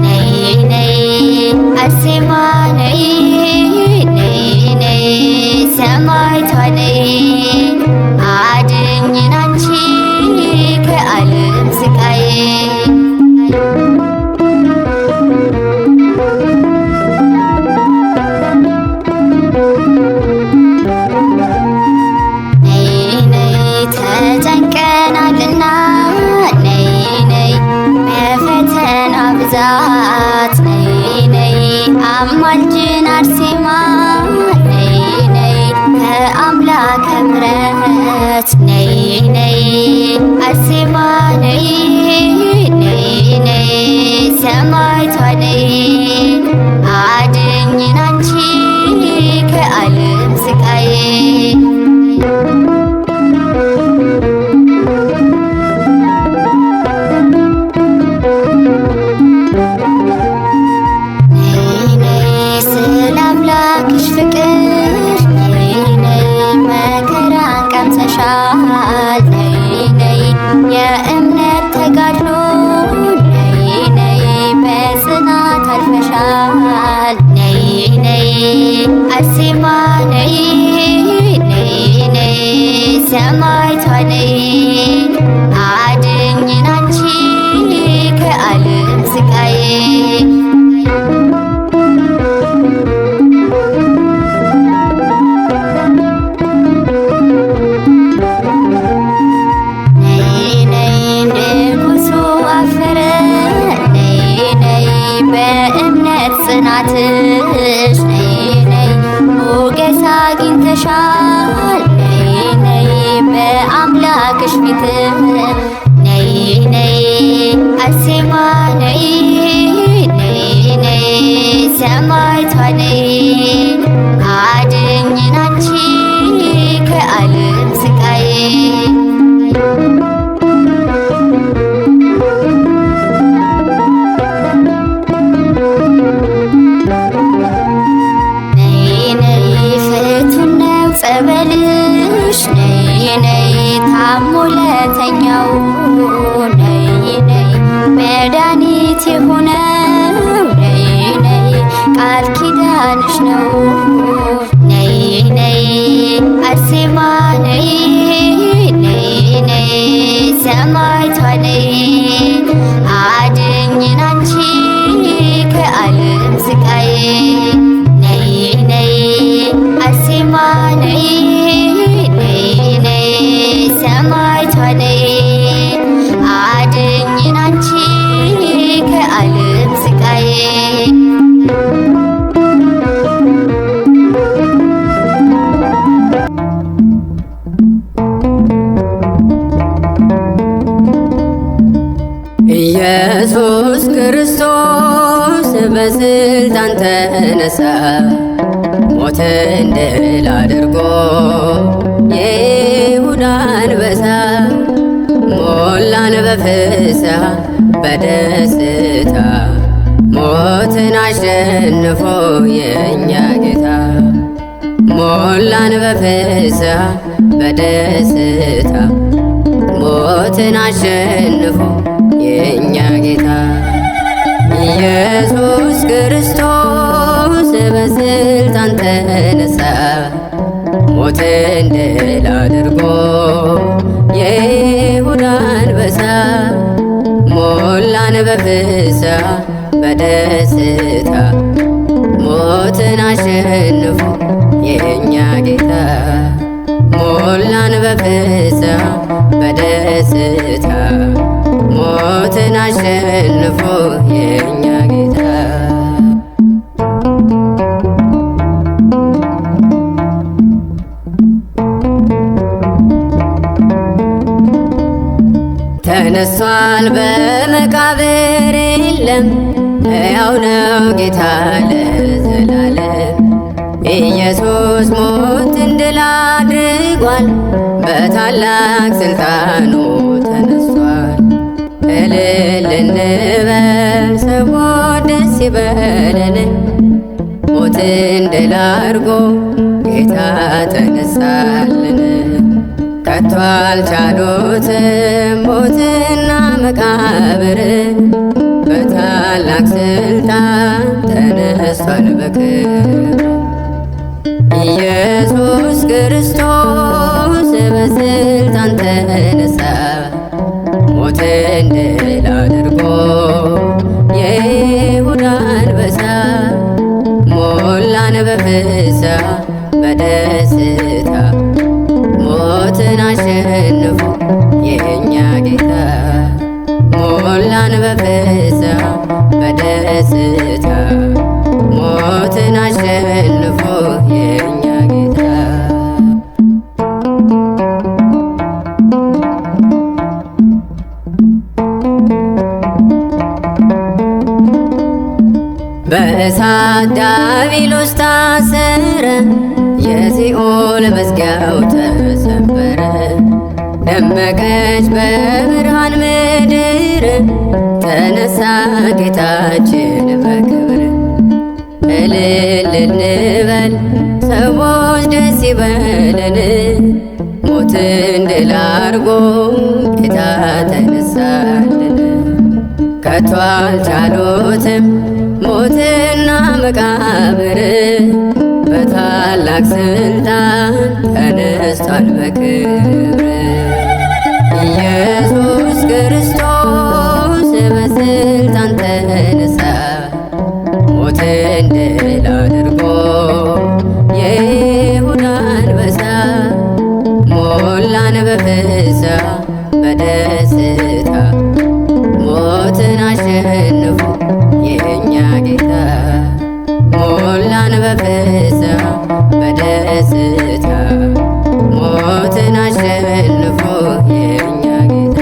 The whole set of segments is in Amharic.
ነይ ነይ አርሴማ ነይ ነይ ነይ ሰማዕቷ ነይ አድኝን አንቺ ከዓለም ስቃይ ተጨንቀናልና ነይ ነይ በፈተና ብዛት ነይ ነይ አማልጅን አርሴማ ነይ ነይ ከአምላከ ምሕረት ነይ ነይ አርሴማ ነይ ነይ ነይ ሰማዕቷ ነይ አድኝን አንቺ ከዓለም ስቃይ የእምነት ተጋድሎ ነይ ነይ በጽናት አልፈሻል ነይ ነይ አርሴማ ነይ ነይ ነይ ሰማዕቷ ነይ አድኝን አንቺ ከዓለም ስቃይ ጽናትሽ ነይ ነይ ሞገስ አግኝተሻል ነይ ነይ በአምላክሽ ፊት ነይ ነይ አርሴማ ነይ ነይ ነይ ሰማዕቷ ነይ አድኝን አንቺ ከዓለም ስቃይ ጸበልሽ ነይ ነይ ታሞ ለተኛው ነይ ነይ መድኃኒት የሆነው ነይ ነይ ቃል ኪዳንሽ ነው ነይ ነይ አርሴማ ነይ ነይ ነይ ሰማዕቷ ነይ አድኝን አንቺ ከዓለም ስቃይ ነይ ነይ አርሴማ ነይ ነይ ነይ ሰማዕቷ ነይ አድኝን አንቺ ከዓለም ስቃይ ኢየሱስ ክርስቶስ በስልጣን ተነሳ ሞትን ድል አድርጎ የይሁዳ አንበሳ ሞላን በፍስሐ በደስታ ሞትን አሸንፎ የእኛ ጌታ ሞላን በፍስሐ በደስታ ሞትን አሸንፎ የእኛ ጌታ ኢየሱስ ክርስቶስ በስልጣን ተነሳ ሞትን ድል አድርጎ የይሁዳ አንበሳ ሞላን በፍስሐ በደስታ ሞትን አሸንፎ የእኛ ጌታ ሞላን በፍስሐ በደስታ ሞትን አሸንፎ የእኛ ጌታ ተነሷል በመቃብር የለም ሕያው ነው ጌታ ለዘላለም ኢየሱስ ሞትን ድል አድርጓል በታላቅ ስልጣኑ ተነሷል እልል እንበል ሰዎች ደስ ይበለን ሞትን ድል አድርጎ ጌታ ተነሳልን ከቶ አልቻሉትም ሞትና መቃብር በታላቅ ስልጣን ተነስቷል በክብር ኢየሱስ ክርስቶስ በስልጣን ተነሳ ሞትን ድል አድርጎ የይሁዳ አንበሳ ሞላን በፍስሐ በደስታ ሞትን አሸንፎ የእኛ ጌታ ሞላን በፍስሐ በደስታ ሞትን አሸንፎ የእኛ ጌታ በእሳት ዲያብሎስ ታሰረ የሲኦል መዝጊያው ተሰበረ ደመቀች በብርሃን ምድር ተነሳ ጌታችን በክብር እልል እንበል ሰዎች ደስ ይበለን ሞትን ድል አድርጎ ጌታ ተነሳልን ከቶ አልቻሉትም ሞትና መቃብር በታላቅ ስልጣን ተነስቷል በክብር ኢየሱስ ክርስቶስ በስልጣን ተነሳ ሞትን ድል አድርጎ የይሁዳ አንበሳ ሞላን በፍስሐ በደስታ ሞትን አሸንፎ የእኛ ጌታ ሞላን በፍስሐ በደስታ ሞትን አሸንፎ የእኛ ጌታ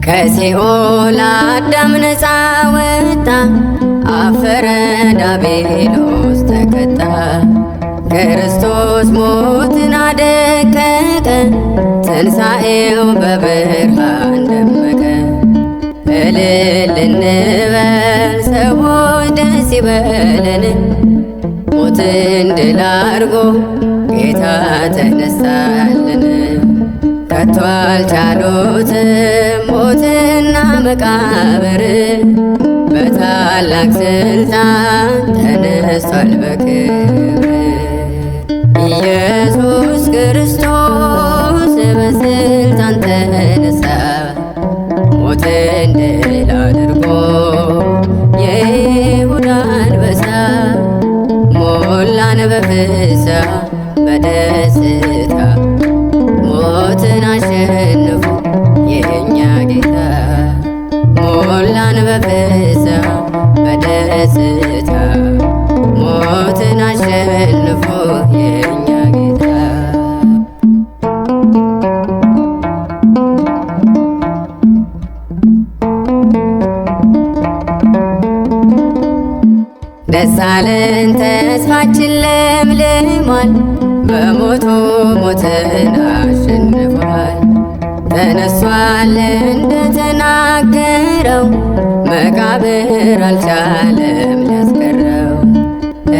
ከሲኦል አዳም ነፃ ወጣ አፈረ ዲያብሎስ ተቀጣ ክርስቶስ ሞትን አደቀቀ ትንሣኤው በብርሃን ደመቀ እልል እንበል ሰዎች ደስ ይበለን ሞትን ድል አድርጎ ጌታ ተነሳልን ከቶ አልቻሉትም ሞትና መቃብር በታላቅ ስልጣን ተነስቷል በክብር ኢየሱስ ክርስቶስ በስልጣን ተነሳ ሞትን ድል አድርጎ የይሁዳ አንበሳ ሞላን በፍስሐ በደስታ ሞትን አሸንፎ የእኛ ጌታ ሞላን በፍስሐ በደስታ ሞትን አሸንፎ የእኛ ጌታ ደስ አለን ተስፋችን ለምልሟል በሞቱ ሞትን አሸንፏል ተነሷል እንደተናገረው መቃብር አልቻለም ሊያስቀረው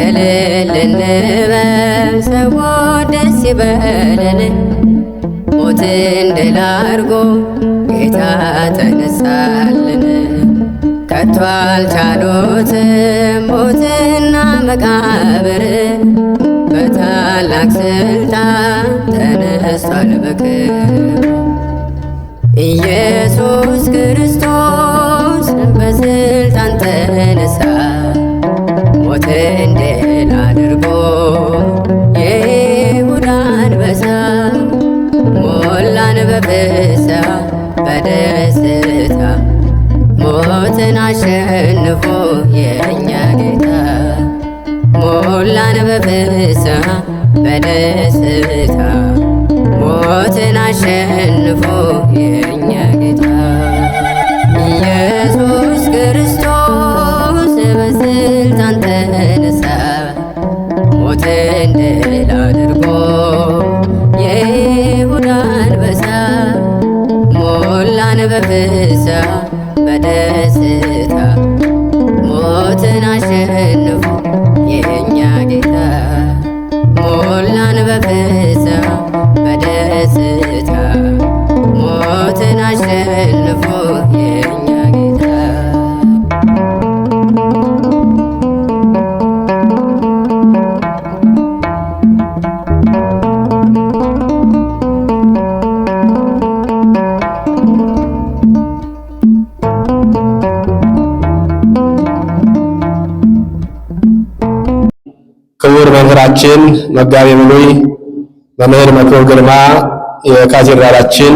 እልል እንበል ሰዎች ደስ ይበለን ሞትን ድል አድርጎ ጌታ ተነሳልን ከቶ አልቻሉትም ሞትና መቃብር በታላቅ ስልጣን ተነስቷል በክብር ኢየሱስ ክርስቶስ በስልጣን ተነሳ ሞትን ድል አድርጎ የይሁዳ አንበሳ ሞላን በፍስሐ በደስታ ሞትን አሸንፎ የእኛ ጌታ ሞላን በፍስሐ በደስታ ሞትን አሸንፎ የእኛ ጌታ ኢየሱስ ክርስቶስ በስልጣን ተነሳ ሞትን ድል አድርጎ የይሁዳ አንበሳ ሞላን በፍስሐ በደስታ ሞትን አሸንፎ የእኛ ጌታ ክቡር መምህራችን መጋቤ ብሉይ መምህር መክብብ ግርማ የካቴድራላችን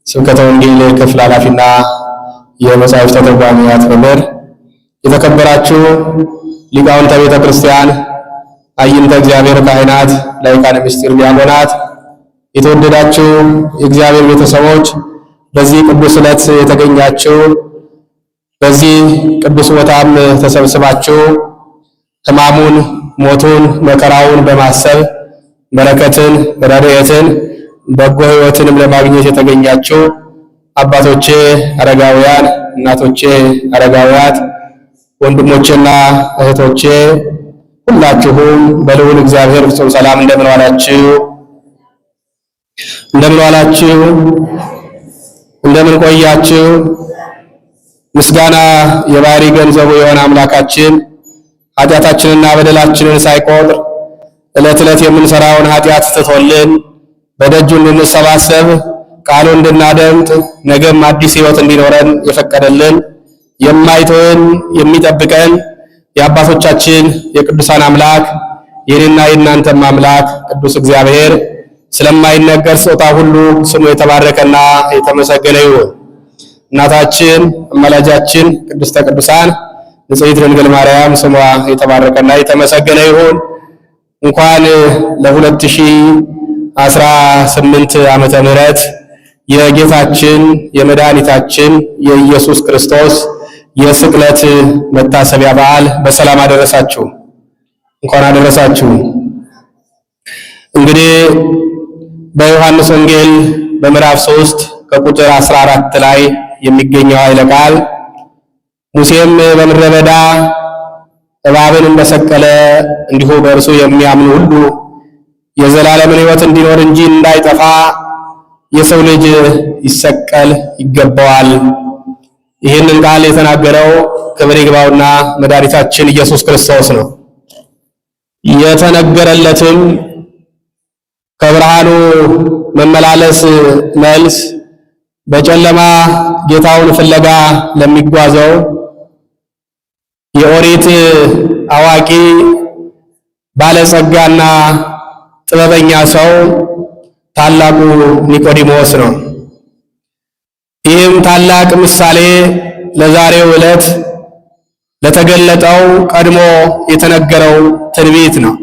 ስብከተ ወንጌል ክፍል ኃላፊና የመጻሕፍት ተርጓሚያት መምህር፣ የተከበራችሁ ሊቃውንተ ቤተ ክርስቲያን፣ አይንተ እግዚአብሔር ካህናት፣ ላይቃነ ምስጢር ዲያቆናት፣ የተወደዳችሁ የእግዚአብሔር ቤተሰቦች፣ በዚህ ቅዱስ ዕለት የተገኛችሁ በዚህ ቅዱስ ቦታም ተሰብስባችሁ ሕማሙን፣ ሞቱን፣ መከራውን በማሰብ በረከትን፣ ረድኤትን፣ በጎ ሕይወትንም ለማግኘት የተገኛችሁ አባቶቼ አረጋውያን፣ እናቶቼ አረጋውያት፣ ወንድሞቼና እህቶቼ ሁላችሁም በልዑል እግዚአብሔር ፍጹም ሰላም እንደምን ዋላችሁ? እንደምን ዋላችሁ? እንደምን ቆያችሁ? ምስጋና የባህሪ ገንዘቡ የሆነ አምላካችን ኃጢአታችንና በደላችንን ሳይቆጥር ዕለት ዕለት የምንሰራውን ኃጢአት ትቶልን በደጁ እንድንሰባሰብ ቃሉ እንድናደምጥ ነገም አዲስ ሕይወት እንዲኖረን የፈቀደልን የማይተወን የሚጠብቀን የአባቶቻችን የቅዱሳን አምላክ የኔና የእናንተም አምላክ ቅዱስ እግዚአብሔር ስለማይነገር ስጦታ ሁሉ ስሙ የተባረከና የተመሰገነ ይሁን። እናታችን አማላጃችን ቅድስተ ቅዱሳን ንጽሕት ድንግል ማርያም ስሟ የተባረከና የተመሰገነ ይሁን። እንኳን ለ2018 ዓመተ ምህረት የጌታችን የመድኃኒታችን የኢየሱስ ክርስቶስ የስቅለት መታሰቢያ በዓል በሰላም አደረሳችሁ። እንኳን አደረሳችሁ። እንግዲህ በዮሐንስ ወንጌል በምዕራፍ 3 ከቁጥር 14 ላይ የሚገኘው ኃይለ ቃል ሙሴም በምድረ በዳ እባብን እንደሰቀለ እንዲሁ በእርሱ የሚያምኑ ሁሉ የዘላለምን ሕይወት እንዲኖር እንጂ እንዳይጠፋ የሰው ልጅ ይሰቀል ይገባዋል። ይህንን ቃል የተናገረው ክብር ይግባውና መድኃኒታችን ኢየሱስ ክርስቶስ ነው። የተነገረለትም ከብርሃኑ መመላለስ መልስ በጨለማ ጌታውን ፍለጋ ለሚጓዘው የኦሪት አዋቂ ባለጸጋና ጥበበኛ ሰው ታላቁ ኒቆዲሞስ ነው። ይህም ታላቅ ምሳሌ ለዛሬው ዕለት ለተገለጠው ቀድሞ የተነገረው ትንቢት ነው።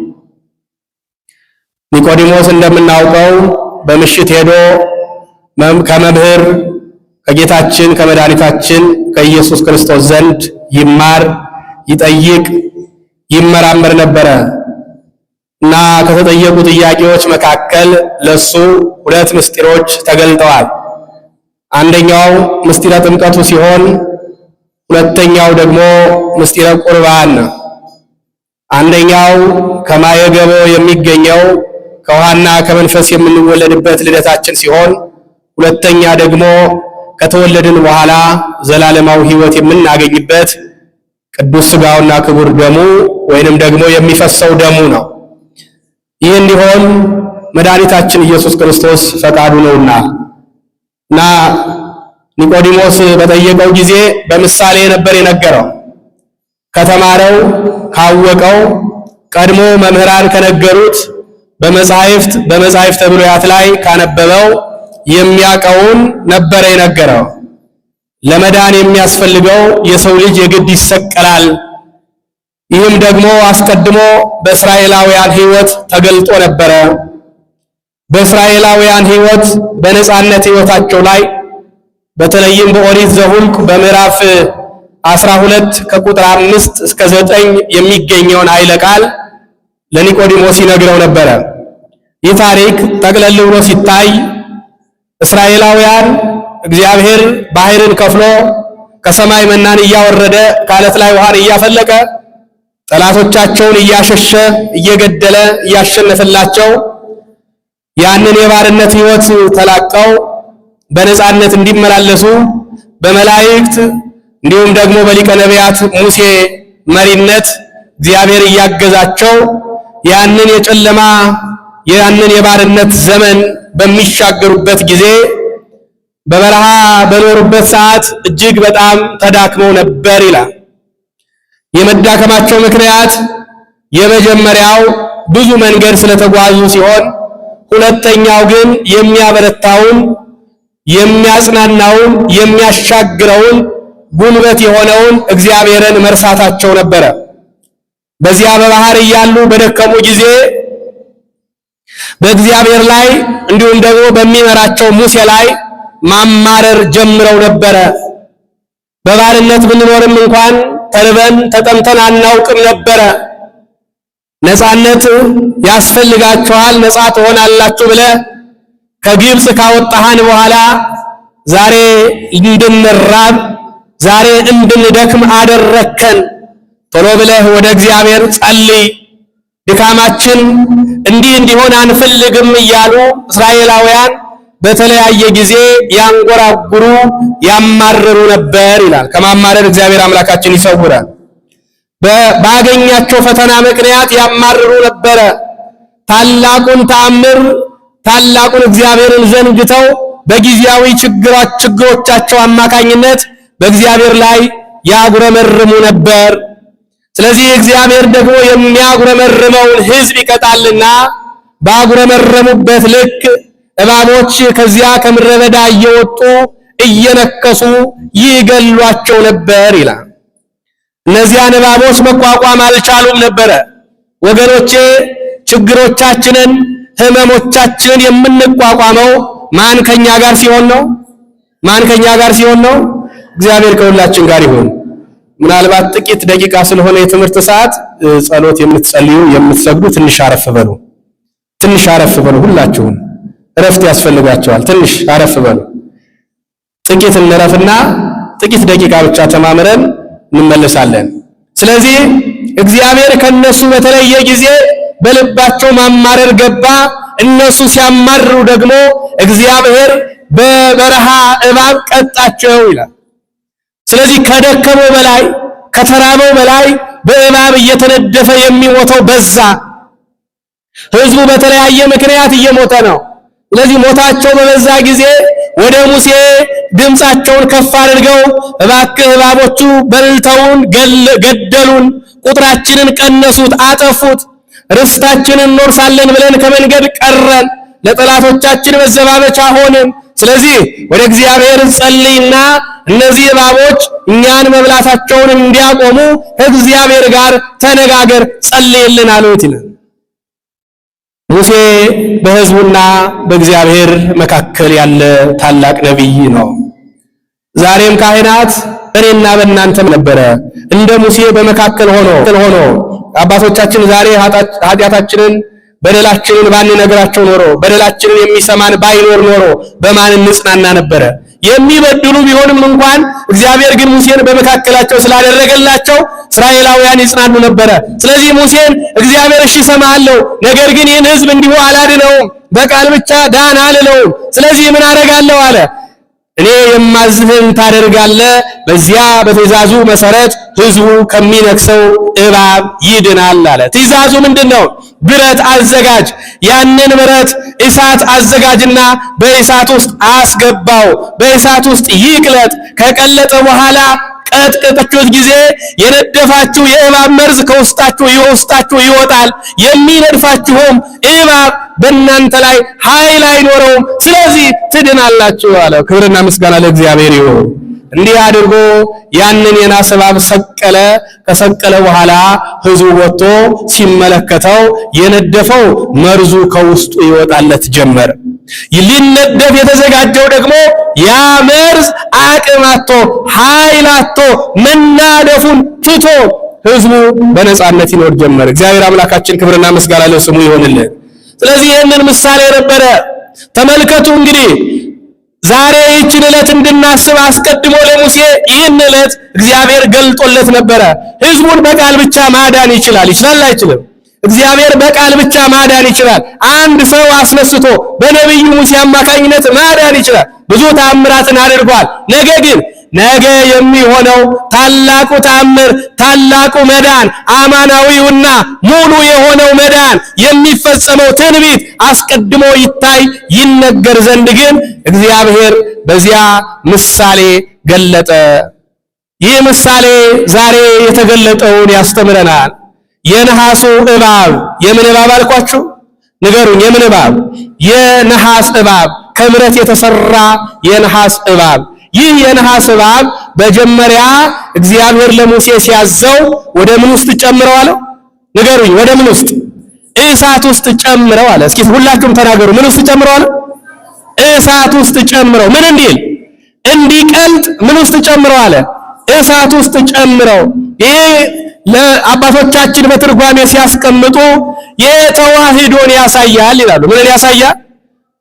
ኒቆዲሞስ እንደምናውቀው በምሽት ሄዶ ከመምህር ከጌታችን ከመድኃኒታችን ከኢየሱስ ክርስቶስ ዘንድ ይማር፣ ይጠይቅ፣ ይመራመር ነበረ እና ከተጠየቁ ጥያቄዎች መካከል ለሱ ሁለት ምስጢሮች ተገልጠዋል። አንደኛው ምስጢረ ጥምቀቱ ሲሆን ሁለተኛው ደግሞ ምስጢረ ቁርባን ነው። አንደኛው ከማየገቦ የሚገኘው ከውሃና ከመንፈስ የምንወለድበት ልደታችን ሲሆን ሁለተኛ ደግሞ ከተወለድን በኋላ ዘላለማዊ ሕይወት የምናገኝበት ቅዱስ ሥጋውና ክቡር ደሙ ወይንም ደግሞ የሚፈሰው ደሙ ነው። ይህ እንዲሆን መድኃኒታችን ኢየሱስ ክርስቶስ ፈቃዱ ነውና እና ኒቆዲሞስ በጠየቀው ጊዜ በምሳሌ ነበር የነገረው። ከተማረው ካወቀው ቀድሞ መምህራን ከነገሩት በመጻሕፍተ ብሉያት ላይ ካነበበው የሚያውቀውን ነበረ የነገረው። ለመዳን የሚያስፈልገው የሰው ልጅ የግድ ይሰቀላል። ይህም ደግሞ አስቀድሞ በእስራኤላውያን ሕይወት ተገልጦ ነበረ። በእስራኤላውያን ሕይወት በነጻነት ሕይወታቸው ላይ በተለይም በኦሪት ዘኍልቍ በምዕራፍ 12 ከቁጥር 5 እስከ 9 የሚገኘውን ኃይለ ቃል ለኒቆዲሞስ ይነግረው ነበረ። ይህ ታሪክ ጠቅለል ብሎ ሲታይ እስራኤላውያን እግዚአብሔር ባህርን ከፍሎ ከሰማይ መናን እያወረደ ከዓለት ላይ ውሃን እያፈለቀ ጠላቶቻቸውን እያሸሸ እየገደለ እያሸነፈላቸው ያንን የባርነት ሕይወት ተላቀው በነጻነት እንዲመላለሱ በመላእክት እንዲሁም ደግሞ በሊቀ ነቢያት ሙሴ መሪነት እግዚአብሔር እያገዛቸው ያንን የጨለማ ያንን የባርነት ዘመን በሚሻገሩበት ጊዜ በበረሃ በኖሩበት ሰዓት እጅግ በጣም ተዳክመው ነበር ይላል። የመዳከማቸው ምክንያት የመጀመሪያው ብዙ መንገድ ስለተጓዙ ሲሆን ሁለተኛው ግን የሚያበረታውን የሚያጽናናውን የሚያሻግረውን ጉልበት የሆነውን እግዚአብሔርን መርሳታቸው ነበረ። በዚያ በባህር እያሉ በደከሙ ጊዜ በእግዚአብሔር ላይ እንዲሁም ደግሞ በሚመራቸው ሙሴ ላይ ማማረር ጀምረው ነበረ። በባርነት ብንኖርም እንኳን ተርበን ተጠምተን አናውቅም ነበረ። ነፃነት ያስፈልጋችኋል፣ ነፃ ትሆናላችሁ ብለህ ከግብፅ ካወጣሃን በኋላ ዛሬ እንድንራብ ዛሬ እንድንደክም አደረከን። ቶሎ ብለህ ወደ እግዚአብሔር ጸልይ፣ ድካማችን እንዲህ እንዲሆን አንፈልግም እያሉ እስራኤላውያን በተለያየ ጊዜ ያንጎራጉሩ ያማረሩ ነበር ይላል። ከማማረር እግዚአብሔር አምላካችን ይሰውራል። ባገኛቸው ፈተና ምክንያት ያማርሩ ነበረ። ታላቁን ተአምር ታላቁን እግዚአብሔርን ዘንግተው በጊዜያዊ ችግሮቻቸው አማካኝነት በእግዚአብሔር ላይ ያጉረመርሙ ነበር። ስለዚህ እግዚአብሔር ደግሞ የሚያጉረመርመውን ሕዝብ ይቀጣልና ባጉረመረሙበት ልክ እባቦች ከዚያ ከምድረ በዳ እየወጡ እየነከሱ ይገሏቸው ነበር ይላል። እነዚያን እባቦች መቋቋም አልቻሉም ነበረ። ወገኖቼ ችግሮቻችንን ህመሞቻችንን የምንቋቋመው ማን ከኛ ጋር ሲሆን ነው? ማን ከኛ ጋር ሲሆን ነው? እግዚአብሔር ከሁላችን ጋር ይሁን። ምናልባት ጥቂት ደቂቃ ስለሆነ የትምህርት ሰዓት ጸሎት የምትጸልዩ የምትሰግዱ ትንሽ አረፍ በሉ። ትንሽ አረፍ በሉ። ሁላችሁም እረፍት ያስፈልጋቸዋል። ትንሽ አረፍ በሉ። ጥቂት እንረፍና ጥቂት ደቂቃ ብቻ ተማምረን እንመለሳለን። ስለዚህ እግዚአብሔር ከነሱ በተለየ ጊዜ በልባቸው ማማረር ገባ። እነሱ ሲያማርሩ ደግሞ እግዚአብሔር በበረሃ እባብ ቀጣቸው ይላል። ስለዚህ ከደከመው በላይ ከተራበው በላይ በእባብ እየተነደፈ የሚሞተው በዛ። ሕዝቡ በተለያየ ምክንያት እየሞተ ነው። ስለዚህ ሞታቸው በበዛ ጊዜ ወደ ሙሴ ድምፃቸውን ከፍ አድርገው እባክህ እባቦቹ በልተውን ገደሉን፣ ቁጥራችንን ቀነሱት፣ አጠፉት፣ ርስታችንን እንወርሳለን ብለን ከመንገድ ቀረን፣ ለጠላቶቻችን መዘባበቻ ሆንን። ስለዚህ ወደ እግዚአብሔር ጸልይና እነዚህ እባቦች እኛን መብላታቸውን እንዲያቆሙ ከእግዚአብሔር ጋር ተነጋገር፣ ጸልይልን አሉት ይላል። ሙሴ በሕዝቡና በእግዚአብሔር መካከል ያለ ታላቅ ነቢይ ነው። ዛሬም ካህናት በእኔና በእናንተም ነበረ እንደ ሙሴ በመካከል ሆኖ አባቶቻችን ዛሬ ኃጢአታችንን በደላችንን ባንነግራቸው ኖሮ በደላችንን የሚሰማን ባይኖር ኖሮ በማን እንጽናና ነበረ? የሚበድሉ ቢሆንም እንኳን እግዚአብሔር ግን ሙሴን በመካከላቸው ስላደረገላቸው እስራኤላውያን ይጽናኑ ነበረ። ስለዚህ ሙሴን እግዚአብሔር እሺ እሰማሃለሁ፣ ነገር ግን ይህን ሕዝብ እንዲሁ አላድነውም፣ በቃል ብቻ ዳን አልለውም። ስለዚህ ምን አደርጋለሁ አለ። እኔ የማዝህን ታደርጋለህ። በዚያ በትእዛዙ መሰረት ሕዝቡ ከሚነክሰው እባብ ይድናል አለ። ትእዛዙ ምንድነው? ብረት አዘጋጅ፣ ያንን ብረት እሳት አዘጋጅና በእሳት ውስጥ አስገባው፣ በእሳት ውስጥ ይቅለጥ። ከቀለጠ በኋላ ቀጥቅጣችሁት ጊዜ የነደፋችሁ የእባብ መርዝ ከውስጣችሁ ይወጣል። የሚነድፋችሁም እባብ በእናንተ ላይ ኃይል አይኖረውም። ስለዚህ ትድናላችሁ አለ። ክብርና ምስጋና ለእግዚአብሔር ይሁን። እንዲህ አድርጎ ያንን የናስ እባብ ሰቀለ። ከሰቀለ በኋላ ሕዝቡ ወጥቶ ሲመለከተው የነደፈው መርዙ ከውስጡ ይወጣለት ጀመር። ሊነደፍ የተዘጋጀው ደግሞ ያ መርዝ አቅም አጥቶ ኃይል አጥቶ መናደፉን ትቶ ሕዝቡ በነጻነት ይኖር ጀመር። እግዚአብሔር አምላካችን ክብርና ምስጋና ለስሙ ይሆንልን። ስለዚህ ይህንን ምሳሌ ነበረ። ተመልከቱ እንግዲህ ዛሬ ይህችን ዕለት እንድናስብ አስቀድሞ ለሙሴ ይህን ዕለት እግዚአብሔር ገልጦለት ነበረ። ሕዝቡን በቃል ብቻ ማዳን ይችላል አይችልም? እግዚአብሔር በቃል ብቻ ማዳን ይችላል። አንድ ሰው አስነስቶ በነቢዩ ሙሴ አማካኝነት ማዳን ይችላል። ብዙ ተአምራትን አድርጓል። ነገ የሚሆነው ታላቁ ተአምር ታላቁ መዳን አማናዊውና ሙሉ የሆነው መዳን የሚፈጸመው ትንቢት አስቀድሞ ይነገር ዘንድ ግን እግዚአብሔር በዚያ ምሳሌ ገለጠ። ይህ ምሳሌ ዛሬ የተገለጠውን ያስተምረናል። የነሐሱ እባብ የምን እባብ አልኳችሁ? ንገሩኝ። የምን እባብ? የነሐስ እባብ፣ ከብረት የተሰራ የነሐስ እባብ። ይህ የነሐስ እባብ መጀመሪያ እግዚአብሔር ለሙሴ ሲያዘው ወደ ምን ውስጥ ጨምረው አለው? ንገሩኝ። ወደ ምን ውስጥ? እሳት ውስጥ ጨምረው አለ። እስኪ ሁላችሁም ተናገሩ። ምን ውስጥ ጨምረው አለ? እሳት ውስጥ ጨምረው። ምን እንዲል? እንዲቀልጥ ምን ውስጥ ጨምረው አለ? እሳት ውስጥ ጨምረው። ይሄ ለአባቶቻችን በትርጓሜ ሲያስቀምጡ የተዋሂዶን ያሳያል ይላሉ። ምን ያሳያል?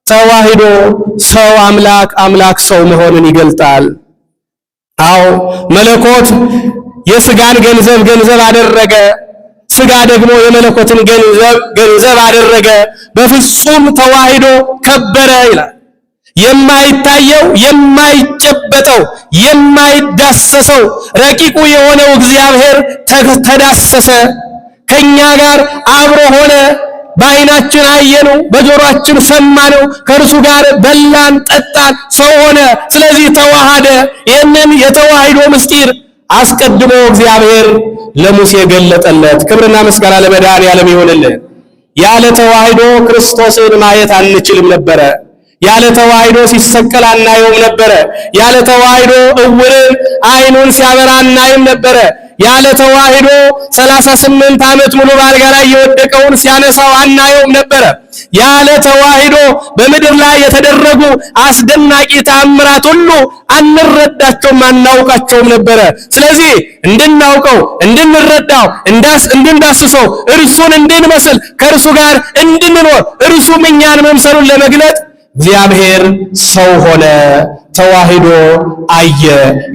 ተዋሂዶ ሰው አምላክ፣ አምላክ ሰው መሆንን ይገልጣል። አዎ መለኮት የስጋን ገንዘብ አደረገ፣ ስጋ ደግሞ የመለኮትን ገንዘብ አደረገ። በፍጹም ተዋሂዶ ከበረ ይላል። የማይታየው የማይጨበጠው የማይዳሰሰው ረቂቁ የሆነው እግዚአብሔር ተዳሰሰ፣ ከኛ ጋር አብሮ ሆነ። በዓይናችን አየነው፣ በጆሮአችን ሰማነው፣ ከእርሱ ጋር በላን ጠጣን፣ ሰው ሆነ። ስለዚህ ተዋሃደ። ይህንን የተዋሂዶ ምስጢር አስቀድሞ እግዚአብሔር ለሙሴ ገለጠለት። ክብርና ምስጋና ለመድኃኔዓለም ይሁንልን። ያለ ተዋሂዶ ክርስቶስን ማየት አንችልም ነበረ። ያለ ተዋሂዶ ሲሰቀል አናየውም ነበረ። ያለ ተዋሂዶ እውርን ዓይኑን ሲያበራ አናይም ነበረ። ያለ ተዋሂዶ 38 ዓመት ሙሉ በአልጋ ላይ የወደቀውን ሲያነሳው አናየውም ነበረ። ያለ ተዋሂዶ በምድር ላይ የተደረጉ አስደናቂ ተአምራት ሁሉ አንረዳቸውም፣ አናውቃቸውም ነበረ። ስለዚህ እንድናውቀው፣ እንድንረዳው፣ እንድንዳስሰው፣ እርሱን እንድንመስል፣ ከእርሱ ጋር እንድንኖር፣ እርሱም እኛን መምሰሉን ለመግለጥ እግዚአብሔር ሰው ሆነ፣ ተዋሂዶ አየ።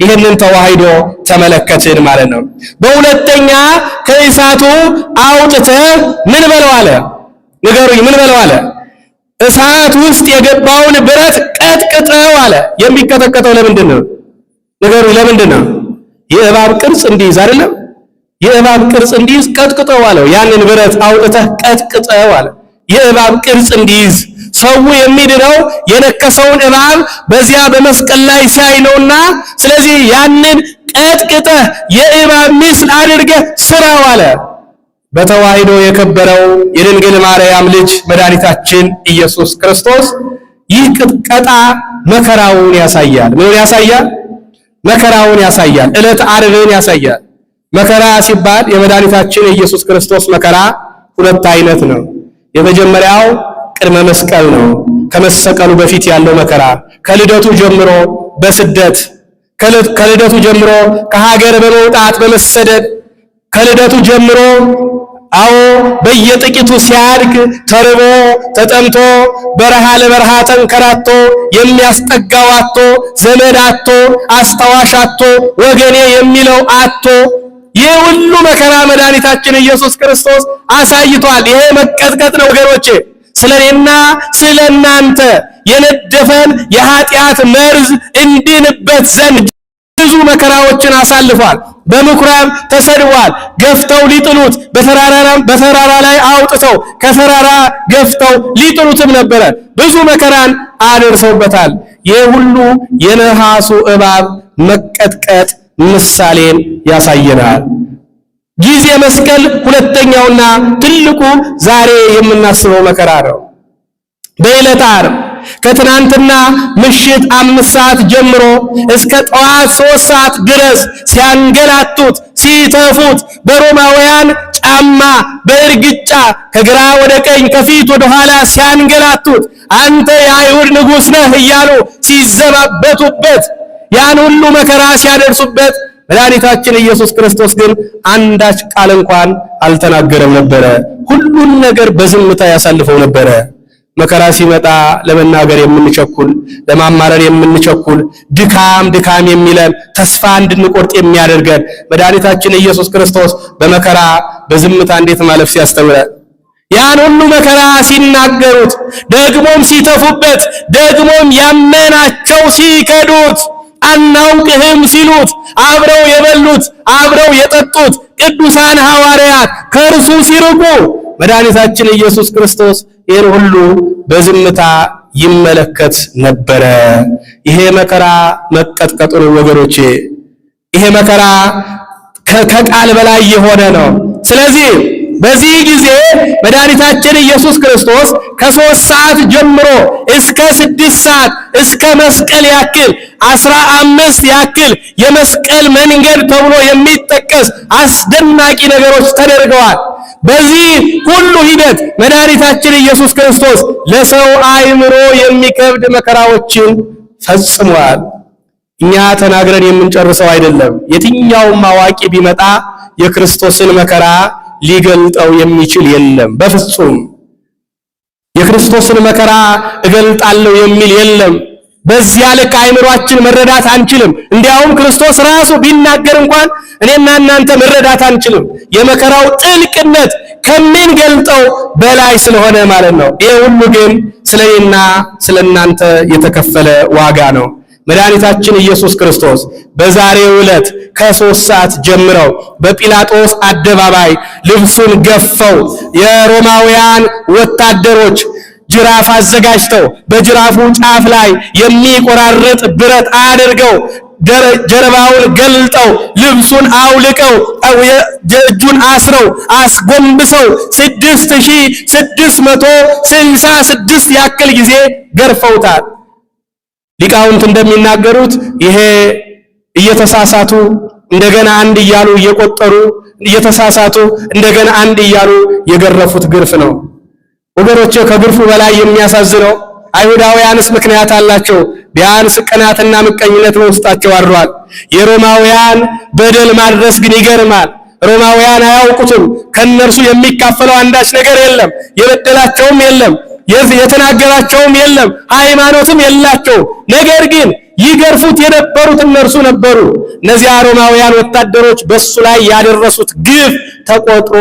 ይህንን ተዋሂዶ ተመለከትን ማለት ነው። በሁለተኛ ከእሳቱ አውጥተህ ምን በለው አለ? ንገሩኝ። ምን በለው አለ? እሳት ውስጥ የገባውን ብረት ቀጥቅጠው አለ። የሚቀጠቀጠው ለምንድን ነው? ንገሩኝ። ለምንድን ነው? የእባብ ቅርጽ እንዲይዝ አይደለም? የእባብ ቅርጽ እንዲይዝ ቀጥቅጠው አለው። ያንን ብረት አውጥተህ ቀጥቅጠው አለ። የእባብ ቅርጽ እንዲይዝ ሰው የሚድነው የነከሰውን እባብ በዚያ በመስቀል ላይ ሲያይ ነውና፣ ስለዚህ ያንን ቀጥቅጠህ የእባብ ምስል አድርገህ ስራው አለ። በተዋሂዶ የከበረው የድንግል ማርያም ልጅ መድኃኒታችን ኢየሱስ ክርስቶስ ይህ ቅጥቀጣ መከራውን ያሳያል። ምን ያሳያል? መከራውን ያሳያል። ዕለተ ዓርብን ያሳያል። መከራ ሲባል የመድኃኒታችን የኢየሱስ ክርስቶስ መከራ ሁለት አይነት ነው። የመጀመሪያው ቅድመ መስቀል ነው። ከመሰቀሉ በፊት ያለው መከራ ከልደቱ ጀምሮ በስደት ከልደቱ ጀምሮ ከሀገር በመውጣት በመሰደድ ከልደቱ ጀምሮ አዎ በየጥቂቱ ሲያድግ ተርቦ ተጠምቶ በረሃ ለበረሃ ተንከራቶ የሚያስጠጋው አጥቶ ዘመድ አጥቶ አስታዋሽ አጥቶ ወገኔ የሚለው አጥቶ ይህ ሁሉ መከራ መድኃኒታችን ኢየሱስ ክርስቶስ አሳይቷል። ይሄ መቀጥቀጥ ነው ወገኖቼ። ስለኔና ስለናንተ የነደፈን የኃጢአት መርዝ እንድንበት ዘንድ ብዙ መከራዎችን አሳልፏል። በምኩራብ ተሰድቧል። ገፍተው ሊጥሉት በተራራ ላይ አውጥተው ከተራራ ገፍተው ሊጥሉትም ነበረ። ብዙ መከራን አደርሰውበታል። ይህ ሁሉ የነሐሱ እባብ መቀጥቀጥ ምሳሌን ያሳየናል። ጊዜ መስቀል ሁለተኛውና ትልቁ ዛሬ የምናስበው መከራ ነው። በዕለተ ዓርብ ከትናንትና ምሽት 5 ሰዓት ጀምሮ እስከ ጠዋት 3 ሰዓት ድረስ ሲያንገላቱት ሲተፉት በሮማውያን ጫማ በእርግጫ ከግራ ወደ ቀኝ ከፊት ወደ ኋላ ሲያንገላቱት አንተ የአይሁድ ንጉሥ ነህ እያሉ ሲዘባበቱበት ያን ሁሉ መከራ ሲያደርሱበት መድኃኒታችን ኢየሱስ ክርስቶስ ግን አንዳች ቃል እንኳን አልተናገረም ነበረ። ሁሉን ነገር በዝምታ ያሳልፈው ነበረ። መከራ ሲመጣ ለመናገር የምንቸኩል፣ ለማማረር የምንቸኩል፣ ድካም የሚለን ተስፋ እንድንቆርጥ የሚያደርገን መድኃኒታችን ኢየሱስ ክርስቶስ በመከራ በዝምታ እንዴት ማለፍ ሲያስተምረን ያን ሁሉ መከራ ሲናገሩት ደግሞም ሲተፉበት ደግሞም ያመናቸው ሲከዱት አናውቅህም ሲሉት አብረው የበሉት አብረው የጠጡት ቅዱሳን ሐዋርያት ከእርሱ ሲርቁ መድኃኒታችን ኢየሱስ ክርስቶስ ይህን ሁሉ በዝምታ ይመለከት ነበረ። ይሄ መከራ መቀጥቀጡ ነው ወገኖቼ። ይሄ መከራ ከቃል በላይ የሆነ ነው። ስለዚህ በዚህ ጊዜ መድኃኒታችን ኢየሱስ ክርስቶስ ከ3 ሰዓት ጀምሮ እስከ 6 ሰዓት እስከ መስቀል ያክል 15 ያክል የመስቀል መንገድ ተብሎ የሚጠቀስ አስደናቂ ነገሮች ተደርገዋል። በዚህ ሁሉ ሂደት መድኃኒታችን ኢየሱስ ክርስቶስ ለሰው አእምሮ የሚከብድ መከራዎችን ፈጽሟል። እኛ ተናግረን የምንጨርሰው አይደለም። የትኛውም አዋቂ ቢመጣ የክርስቶስን መከራ ሊገልጠው የሚችል የለም። በፍጹም የክርስቶስን መከራ እገልጣለሁ የሚል የለም። በዚያ ልክ አእምሯችን መረዳት አንችልም። እንዲያውም ክርስቶስ ራሱ ቢናገር እንኳን እኔና እናንተ መረዳት አንችልም። የመከራው ጥልቅነት ከምንገልጠው በላይ ስለሆነ ማለት ነው። ይሄ ሁሉ ግን ስለኔና ስለናንተ የተከፈለ ዋጋ ነው። መድኃኒታችን ኢየሱስ ክርስቶስ በዛሬው ዕለት ከ3 ሰዓት ጀምረው በጲላጦስ አደባባይ ልብሱን ገፈው የሮማውያን ወታደሮች ጅራፍ አዘጋጅተው በጅራፉ ጫፍ ላይ የሚቆራርጥ ብረት አድርገው ጀርባውን ገልጠው ልብሱን አውልቀው እጁን አስረው አስጎንብሰው 6666 ያክል ጊዜ ገርፈውታል። ሊቃውንት እንደሚናገሩት ይሄ እየተሳሳቱ እንደገና አንድ እያሉ እየቆጠሩ እየተሳሳቱ እንደገና አንድ እያሉ የገረፉት ግርፍ ነው። ወገኖቼ ከግርፉ በላይ የሚያሳዝነው አይሁዳውያንስ ምክንያት አላቸው። ቢያንስ ቅናትና ምቀኝነት በውስጣቸው አድሯል። የሮማውያን በደል ማድረስ ግን ይገርማል። ሮማውያን አያውቁትም። ከነርሱ የሚካፈለው አንዳች ነገር የለም። የበደላቸውም የለም፣ የተናገራቸውም የለም፣ ሃይማኖትም የላቸው። ነገር ግን ይገርፉት የነበሩት እነርሱ ነበሩ። እነዚያ ሮማውያን ወታደሮች በሱ ላይ ያደረሱት ግፍ ተቆጥሮ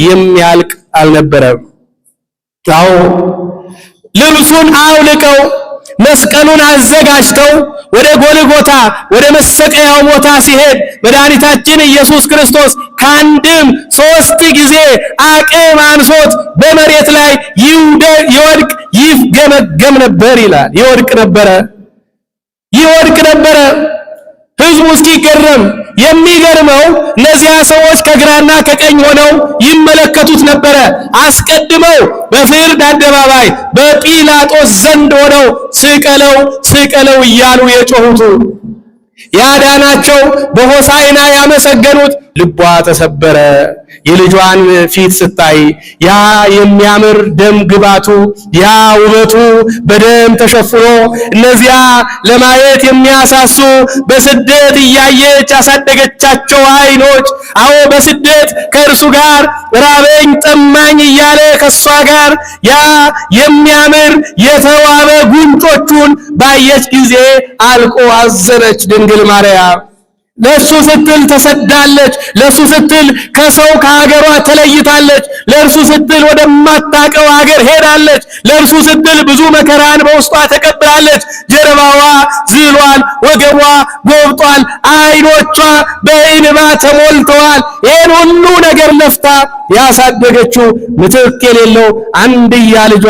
የሚያልቅ አልነበረም። አዎ ልብሱን አውልቀው መስቀሉን አዘጋጅተው ወደ ጎልጎታ ወደ መሰቀያው ቦታ ሲሄድ መድኃኒታችን ኢየሱስ ክርስቶስ ከአንድም 3 ጊዜ አቅም አንሶት በመሬት ላይ ይወድቅ ይፍገመገም ነበር ይላል። ይወድቅ ነበረ። ሕዝቡ እስኪገረም የሚገርመው እነዚያ ሰዎች ከግራና ከቀኝ ሆነው ይመለከቱት ነበረ። አስቀድመው በፍርድ አደባባይ በጲላጦስ ዘንድ ሆነው ስቀለው እያሉ የጮሁት ያዳናቸው በሆሳዕና ያመሰገኑት ልቧ ተሰበረ። የልጇን ፊት ስታይ ያ የሚያምር ደም ግባቱ ያ ውበቱ በደም ተሸፍኖ እነዚያ ለማየት የሚያሳሱ በስደት እያየች ያሳደገቻቸው አይኖች አዎ በስደት ከእርሱ ጋር ራበኝ ጠማኝ እያለ ከሷ ጋር ያ የሚያምር የተዋበ ጉንጮቹን ባየች ጊዜ አልቆ አዘነች ድንግል ማርያም። ለሱ ስትል ተሰዳለች። ለሱ ስትል ከሰው ከሀገሯ ተለይታለች። ለእርሱ ስትል ወደማታቀው ሀገር ሄዳለች። ለእርሱ ስትል ብዙ መከራን በውስጧ ተቀብላለች። ጀርባዋ ዝሏል፣ ወገቧ ጎብጧል፣ አይኖቿ በእንባ ተሞልተዋል። ይህን ሁሉ ነገር ለፍታ ያሳደገችው ምትክ የሌለው አንድያ ልጇ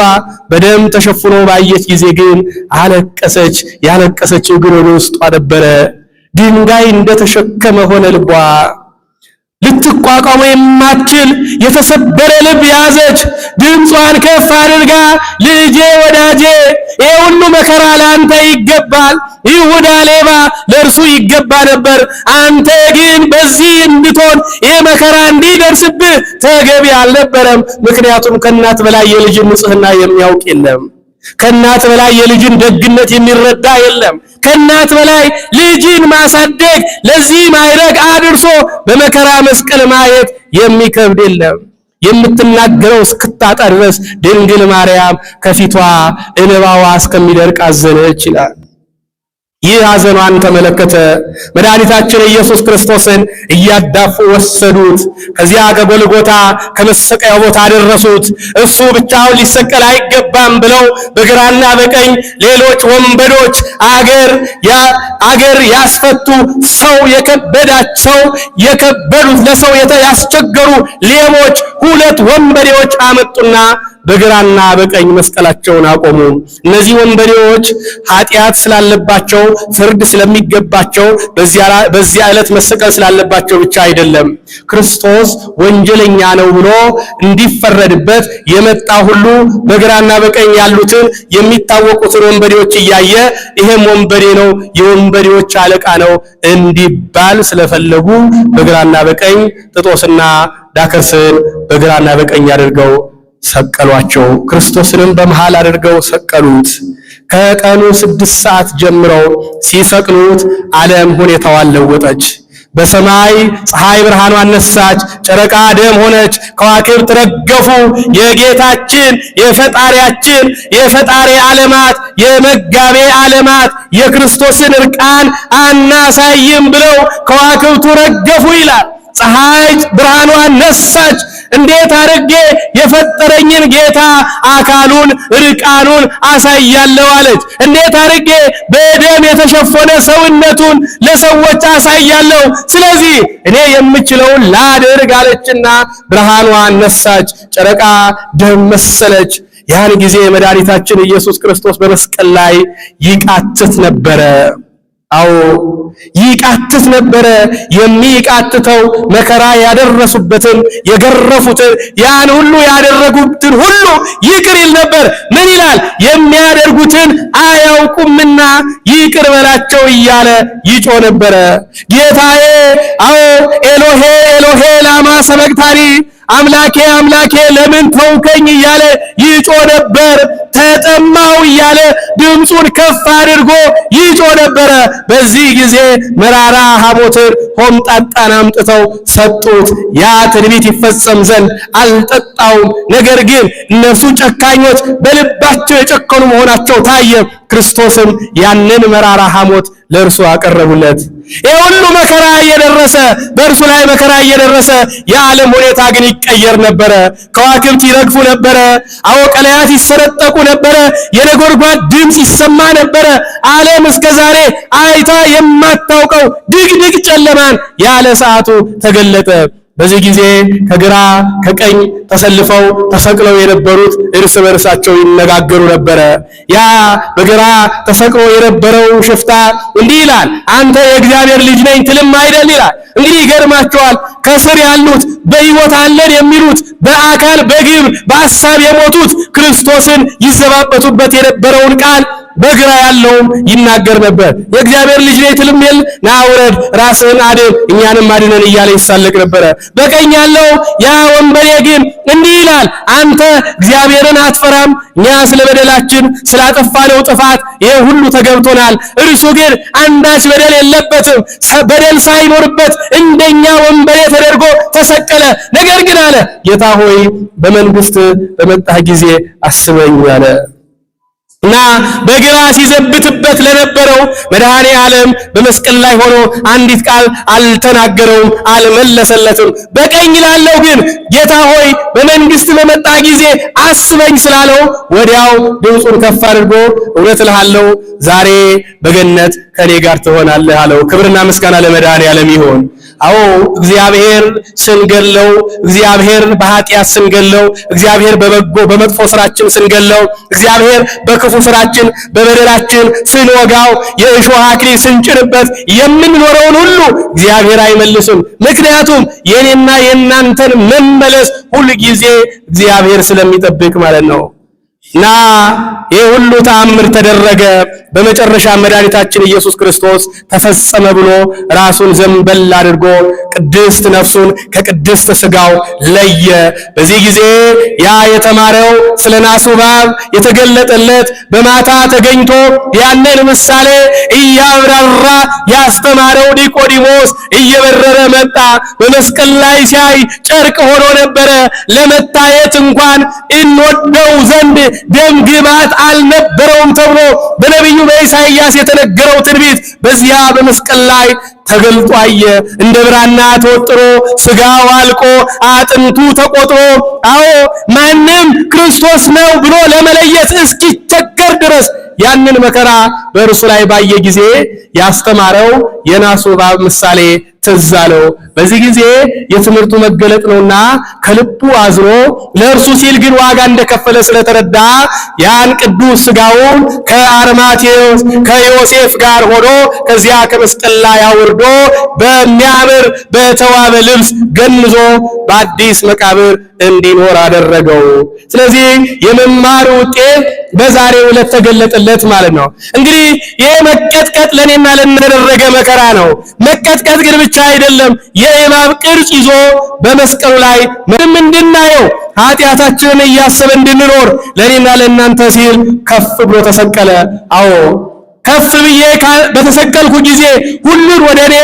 በደም ተሸፍኖ ባየች ጊዜ ግን አለቀሰች። ያለቀሰችው ግን ወደ ውስጧ ነበረ። ድንጋይ እንደተሸከመ ሆነ ልቧ። ልትቋቋመው የማትችል የተሰበረ ልብ ያዘች። ድምጿን ከፍ አድርጋ ልጄ ወዳጄ ይሄ ሁሉ መከራ ለአንተ ይገባል። ይሁዳ ሌባ ለእርሱ ይገባ ነበር። አንተ ግን በዚህ እንድትሆን ይሄ መከራ እንዲደርስብህ ተገቢ አልነበረም። ምክንያቱም ከእናት በላይ የልጅን ንጽሕና የሚያውቅ የለም። ከእናት በላይ የልጅን ደግነት የሚረዳ የለም። ከእናት በላይ ልጅን ማሳደግ ለዚህ ማዕረግ አድርሶ በመከራ መስቀል ማየት የሚከብድ የለም። የምትናገረው እስክታጣ ድረስ ድንግል ማርያም ከፊቷ እንባዋ እስከሚደርቅ አዘነች ይላል። ይህ ሐዘኗን ተመለከተ። መድኃኒታችን ኢየሱስ ክርስቶስን እያዳፉ ወሰዱት። ከዚያ ከጎልጎታ ከመሰቀያው ቦታ አደረሱት። እሱ ብቻውን ሊሰቀል አይገባም ብለው በግራና በቀኝ ሌሎች ወንበዶች አገር ያስፈቱ ሰው የከበዱት ለሰው ያስቸገሩ ሌቦች 2 ወንበዴዎች አመጡና በግራና በቀኝ መስቀላቸውን አቆሙ። እነዚህ ወንበዴዎች ኃጢአት ስላለባቸው ፍርድ ስለሚገባቸው በዚያ ዕለት መሰቀል ስላለባቸው ብቻ አይደለም፣ ክርስቶስ ወንጀለኛ ነው ብሎ እንዲፈረድበት የመጣ ሁሉ በግራና በቀኝ ያሉትን የሚታወቁትን ወንበዴዎች እያየ ይሄም ወንበዴ ነው፣ የወንበዴዎች አለቃ ነው እንዲባል ስለፈለጉ በግራና በቀኝ ጥጦስና ዳከርስን በግራና በቀኝ አድርገው ሰቀሏቸው። ክርስቶስንም በመሃል አድርገው ሰቀሉት። ከቀኑ 6 ሰዓት ጀምረው ሲሰቅሉት ዓለም ሁኔታዋን ለወጠች። በሰማይ ፀሐይ ብርሃኗን ነሳች፣ ጨረቃ ደም ሆነች፣ ከዋክብት ረገፉ። የጌታችን የፈጣሪያችን የፈጣሪ ዓለማት የመጋቤ ዓለማት የክርስቶስን እርቃን አናሳይም ብለው ከዋክብቱ ረገፉ ይላል። ፀሐይ ብርሃኗን ነሳች። እንዴት አድርጌ የፈጠረኝን ጌታ አካሉን ርቃኑን አሳያለሁ አለች። እንዴት አድርጌ በደም የተሸፈነ ሰውነቱን ለሰዎች አሳያለሁ፣ ስለዚህ እኔ የምችለውን ላድርግ አለችና ብርሃኗን ነሳች፣ ጨረቃ ደም መሰለች። ያን ጊዜ መድኃኒታችን ኢየሱስ ክርስቶስ በመስቀል ላይ ይቃትት ነበረ። አዎ ይቃትት ነበረ። የሚቃትተው መከራ ያደረሱበትን የገረፉትን ያን ሁሉ ያደረጉትን ሁሉ ይቅር ይል ነበር። ምን ይላል? የሚያደርጉትን አያውቁምና ይቅር በላቸው እያለ ይጮህ ነበረ። ጌታዬ አዎ ኤሎሄ ኤሎሄ ላማ ሰበቅታኒ፣ አምላኬ አምላኬ ለምን ተውከኝ እያለ ይጮህ ነበር። ተጠማው እያለ ድምጹን ከፍ አድርጎ ይጮህ ነበረ። በዚህ ጊዜ መራራ ሐሞትን ሆምጣጣን አምጥተው ሰጡት። ያ ትንቢት ይፈጸም ዘንድ አልጠጣውም። ነገር ግን እነሱ ጨካኞች በልባቸው የጨከኑ መሆናቸው ታየ። ክርስቶስም ያንን መራራ ሐሞት ለእርሱ አቀረቡለት። ይህ ሁሉ መከራ እየደረሰ በእርሱ ላይ መከራ እየደረሰ የዓለም ሁኔታ ግን ይቀየር ነበረ። ከዋክብት ይረግፉ ነበረ። አዎ ቀለያት ይሰነጠቁ ነበረ። የነጎድጓድ ድምፅ ይሰማ ነበረ። ዓለም እስከዛሬ አይታ የማታውቀው ድቅድቅ ጨለማን ያለ ሰዓቱ ተገለጠ። በዚህ ጊዜ ከግራ ከቀኝ ተሰልፈው ተሰቅለው የነበሩት እርስ በርሳቸው ይነጋገሩ ነበረ። ያ በግራ ተሰቅሎ የነበረው ሽፍታ እንዲህ ይላል፣ አንተ የእግዚአብሔር ልጅ ነኝ ትልም አይደል ይላል። እንግዲህ ይገርማቸዋል። ከስር ያሉት በሕይወት አለን የሚሉት በአካል በግብር በሐሳብ የሞቱት ክርስቶስን ይዘባበቱበት የነበረውን ቃል በግራ ያለውም ይናገር ነበር። የእግዚአብሔር ልጅ ነኝ ትልም የለ ና ውረድ፣ ራስህን አድን፣ እኛንም አድነን እያለ ይሳለቅ ነበረ። በቀኝ ያለው ያ ወንበዴ ግን እንዲህ ይላል፣ አንተ እግዚአብሔርን አትፈራም? እኛ ስለ በደላችን ስላጠፋነው ጥፋት ይሄ ሁሉ ተገብቶናል። እርሱ ግን አንዳች በደል የለበትም፣ በደል ሳይኖርበት እንደኛ ወንበዴ ተደርጎ ተሰቀለ። ነገር ግን አለ ጌታ ሆይ በመንግስት በመጣህ ጊዜ አስበኝ አለ። እና በግራ ሲዘብትበት ለነበረው መድኃኔ ዓለም በመስቀል ላይ ሆኖ አንዲት ቃል አልተናገረውም፣ አልመለሰለትም። በቀኝ ላለው ግን ጌታ ሆይ በመንግስት በመጣ ጊዜ አስበኝ ስላለው ወዲያው ድምፁን ከፍ አድርጎ እውነት እልሃለሁ ዛሬ በገነት ከኔ ጋር ትሆናለህ አለው። ክብርና ምስጋና ለመድኃኔ ዓለም ይሁን። አዎ እግዚአብሔር ስንገለው፣ እግዚአብሔር በኃጢአት ስንገለው፣ እግዚአብሔር በበጎ በመጥፎ ስራችን ስንገለው፣ እግዚአብሔር በክፉ ስራችን በበደላችን ስንወጋው፣ የእሾህ አክሊል ስንጭንበት የምንኖረውን ሁሉ እግዚአብሔር አይመልስም። ምክንያቱም የኔና የእናንተን መመለስ ሁሉ ጊዜ እግዚአብሔር ስለሚጠብቅ ማለት ነው። እና ይህ ሁሉ ተአምር ተደረገ። በመጨረሻ መድኃኒታችን ኢየሱስ ክርስቶስ ተፈጸመ ብሎ ራሱን ዘንበል አድርጎ ቅድስት ነፍሱን ከቅድስት ስጋው ለየ። በዚህ ጊዜ ያ የተማረው ስለ ናሱ እባብ የተገለጠለት በማታ ተገኝቶ ያንን ምሳሌ እያብራራ ያስተማረው ኒቆዲሞስ እየበረረ መጣ። በመስቀል ላይ ሲያይ ጨርቅ ሆኖ ነበረ። ለመታየት እንኳን እንወደው ዘንድ ደም ግባት አልነበረውም ተብሎ በነቢዩ በኢሳይያስ የተነገረው ትንቢት በዚያ በመስቀል ላይ ተገልጦ አየ። እንደ ብራና ተወጥሮ ስጋው አልቆ አጥንቱ ተቆጥሮ፣ አዎ ማንም ክርስቶስ ነው ብሎ ለመለየት እስኪቸገር ድረስ ያንን መከራ በእርሱ ላይ ባየ ጊዜ ያስተማረው የናሱ እባብ ምሳሌ ትዝ አለው። በዚህ ጊዜ የትምህርቱ መገለጥ ነውና ከልቡ አዝኖ ለእርሱ ሲል ግን ዋጋ እንደከፈለ ስለተረዳ ያን ቅዱስ ሥጋውን ከአርማቴዎስ ከዮሴፍ ጋር ሆኖ ከዚያ ከመስቀል ላይ አውርዶ በሚያምር በተዋበ ልብስ ገንዞ በአዲስ መቃብር እንዲኖር አደረገው። ስለዚህ የመማር ውጤት በዛሬው ዕለት ተገለጠለት ማለት ነው። እንግዲህ ይሄ መቀጥቀጥ ለኔና ለነደረገ መከራ ነው። መቀጥቀጥ ግን ብቻ አይደለም፣ የእባብ ቅርጽ ይዞ በመስቀሉ ላይ ምንም እንድናየው ኃጢአታችንን እያሰበ እንድንኖር ለኔና ለእናንተ ሲል ከፍ ብሎ ተሰቀለ። አዎ ከፍ ብዬ በተሰቀልኩ ጊዜ ሁሉን ወደ እኔ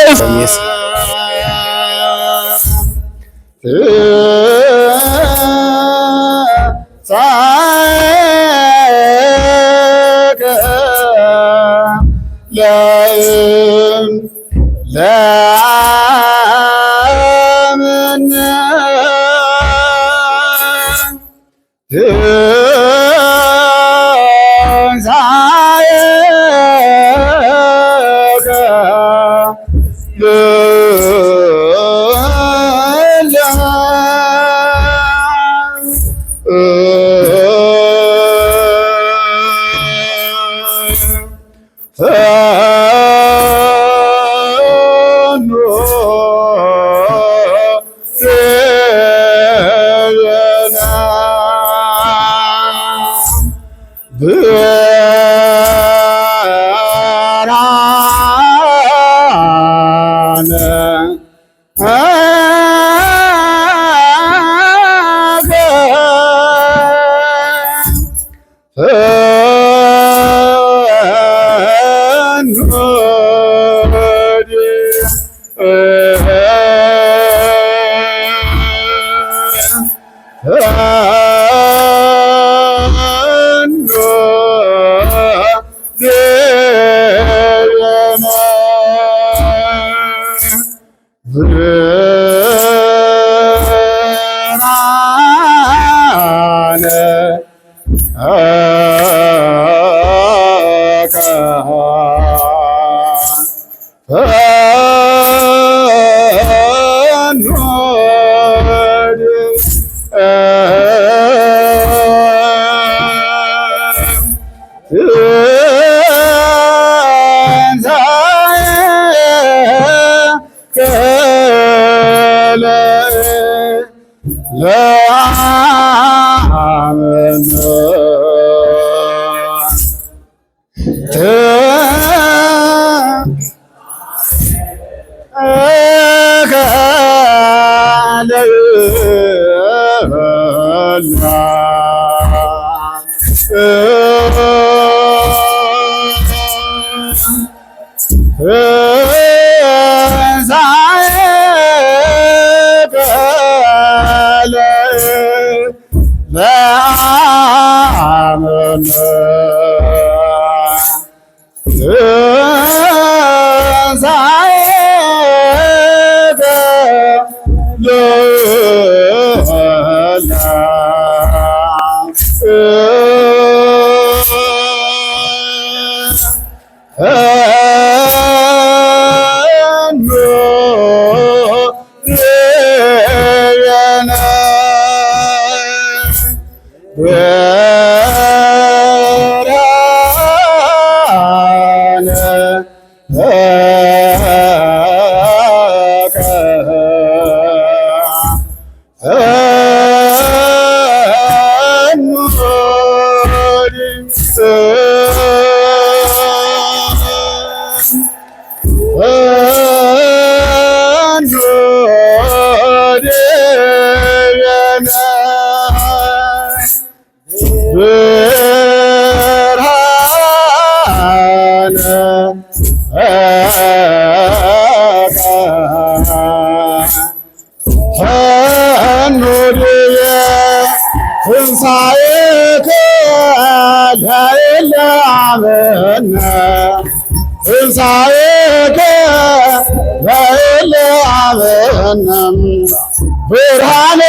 ብርሃኔ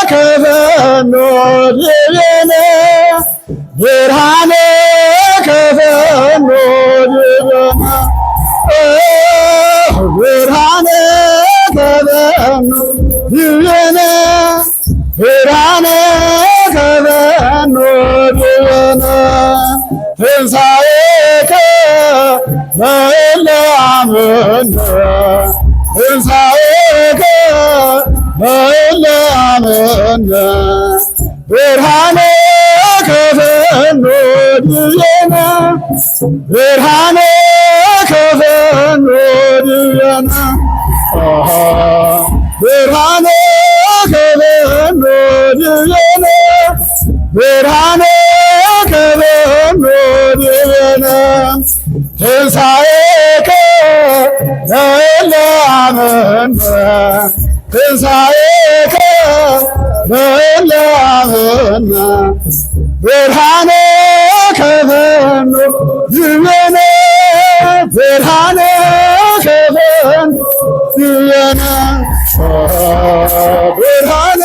ከፈኖ ብርሃኔ ድየነ ብርሃነ ከፈኖ ድየነ ብርሃነ ከፈኖ ድየነ ብርሃነ ከፈኖ ድየነ ትንሣኤከ ለእለ አመነ ትንሣኤከ ለእለ አመነ ብርሃነ ከፈኖ ድየነ ብርሃነ ከፈኖ ድየነ ብርሃነ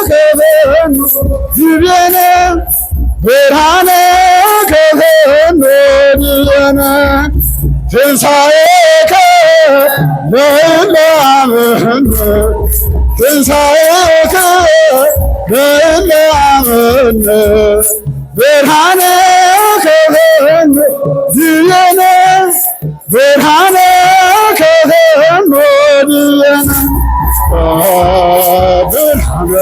ከፈኖ ድየነ ብርሃነ ከፈኖ ድየነ ትንሣኤከ ለእለ አመነ ትንሣኤከ ለእለ አመነ ብርሃነ ከፈኖ ድየነ ብርሃነ ከፈኖ ድየነ ብርሃነ